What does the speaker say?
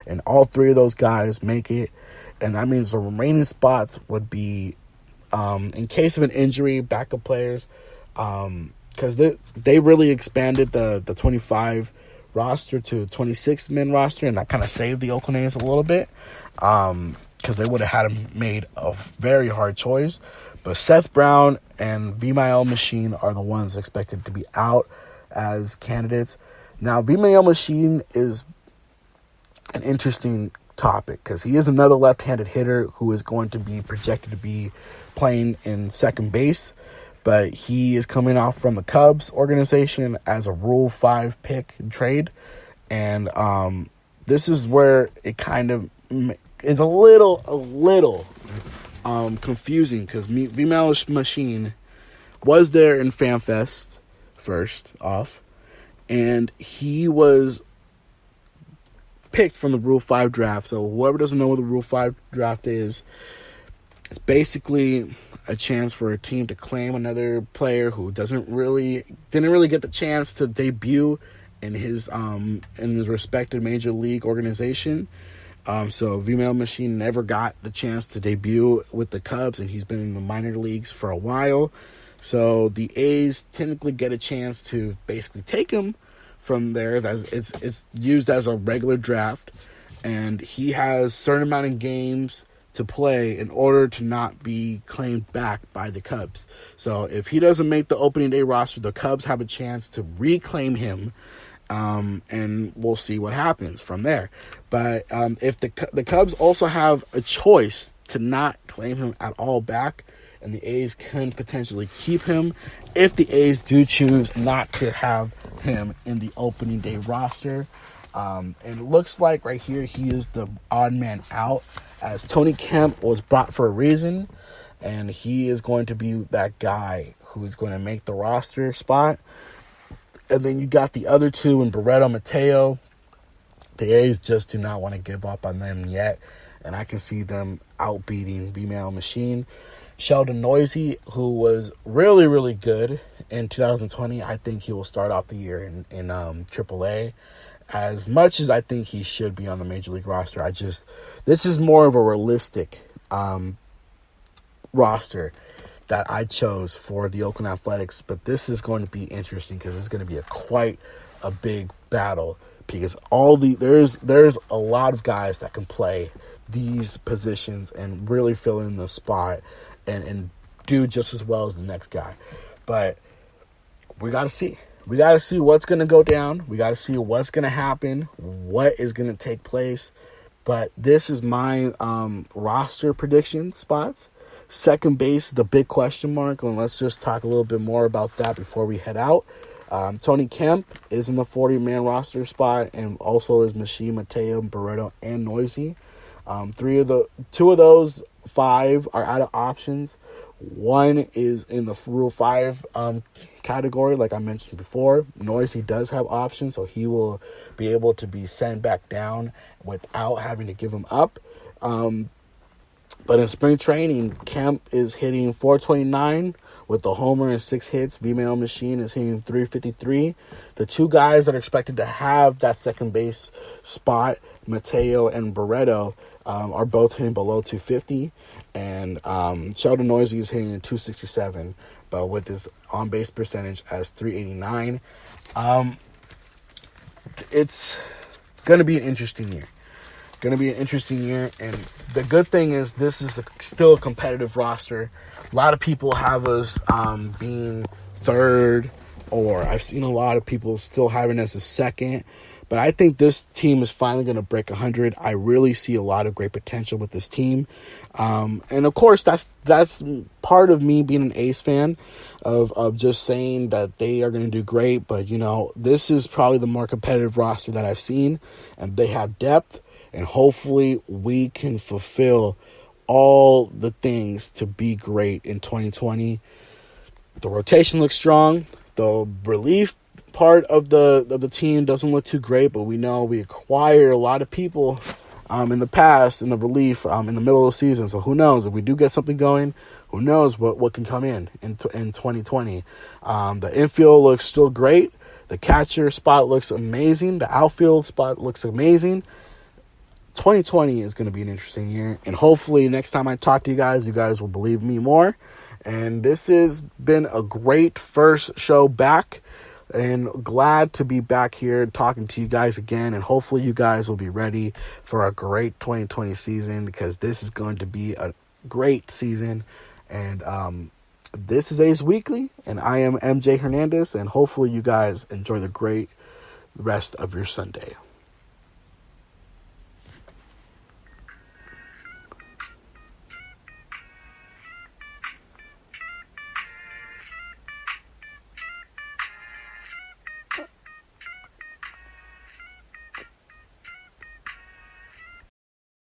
and all three of those guys make it, and that means the remaining spots would be, in case of an injury, backup players, because they really expanded the 25 roster to 26 men roster, and that kind of saved the Oakland A's a little bit, because they would have had made a very hard choice. But Seth Brown and Vimael Machine are the ones expected to be out as candidates. Now, Vimael Machine is an interesting topic because he is another left-handed hitter who is going to be projected to be playing in second base, but he is coming off from the Cubs organization as a Rule 5 pick and trade, and this is where it kind of is a little confusing, because Vimael Machine was there in FanFest first off, and he was picked from the Rule 5 draft. So whoever doesn't know what the Rule 5 draft is, it's basically a chance for a team to claim another player who didn't really get the chance to debut in his respected major league organization. So Vimael Machine never got the chance to debut with the Cubs, and he's been in the minor leagues for a while. So the A's technically get a chance to basically take him from there. It's used as a regular draft, and he has a certain amount of games to play in order to not be claimed back by the Cubs. So if he doesn't make the opening day roster, the Cubs have a chance to reclaim him, and we'll see what happens from there. But if the Cubs also have a choice to not claim him at all back, and the A's can potentially keep him if the A's do choose not to have him in the opening day roster. And it looks like right here he is the odd man out, as Tony Kemp was brought for a reason, and he is going to be that guy who is going to make the roster spot. And then you got the other two in Barreto, Mateo. The A's just do not want to give up on them yet, and I can see them outbeating Vimael Machine. Sheldon Neuse, who was really, really good in 2020, I think he will start off the year in AAA. As much as I think he should be on the Major League roster, this is more of a realistic roster that I chose for the Oakland Athletics. But this is going to be interesting because it's going to be quite a big battle, because there's a lot of guys that can play these positions and really fill in the spot and do just as well as the next guy. But we got to see. We got to see what's going to go down. We got to see what's going to happen, what is going to take place. But this is my roster prediction spots. Second base, the big question mark, and let's just talk a little bit more about that before we head out. Tony Kemp is in the 40-man roster spot, and also is Machine, Mateo, Barreto, and Neuse. Two of those five are out of options. One is in the Rule 5 category, like I mentioned before. Neuse does have options, so he will be able to be sent back down without having to give him up. But in spring training, Kemp is hitting .429 with the homer and 6 hits. Vimael Machine is hitting .353. The two guys that are expected to have that second base spot, Mateo and Barreto, are both hitting below .250. And Sheldon Neuse is hitting .267, but with his on-base percentage as .389. It's going to be an interesting year. And the good thing is this is still a competitive roster. A lot of people have us being third, or I've seen a lot of people still having us as second. But I think this team is finally going to break 100. I really see a lot of great potential with this team. And of course, that's part of me being an A's fan, of just saying that they are going to do great. But, this is probably the more competitive roster that I've seen, and they have depth. And hopefully we can fulfill all the things to be great in 2020. The rotation looks strong. The relief part of the team doesn't look too great, but we know we acquired a lot of people in the past in the relief in the middle of the season. So who knows, if we do get something going, who knows what can come in 2020. The infield looks still great. The catcher spot looks amazing. The outfield spot looks amazing. 2020 is going to be an interesting year. And hopefully next time I talk to you guys will believe me more. And this has been a great first show back. And glad to be back here talking to you guys again. And hopefully you guys will be ready for a great 2020 season, because this is going to be a great season. And this is A's Weekly, and I am MJ Hernandez. And hopefully you guys enjoy the great rest of your Sunday.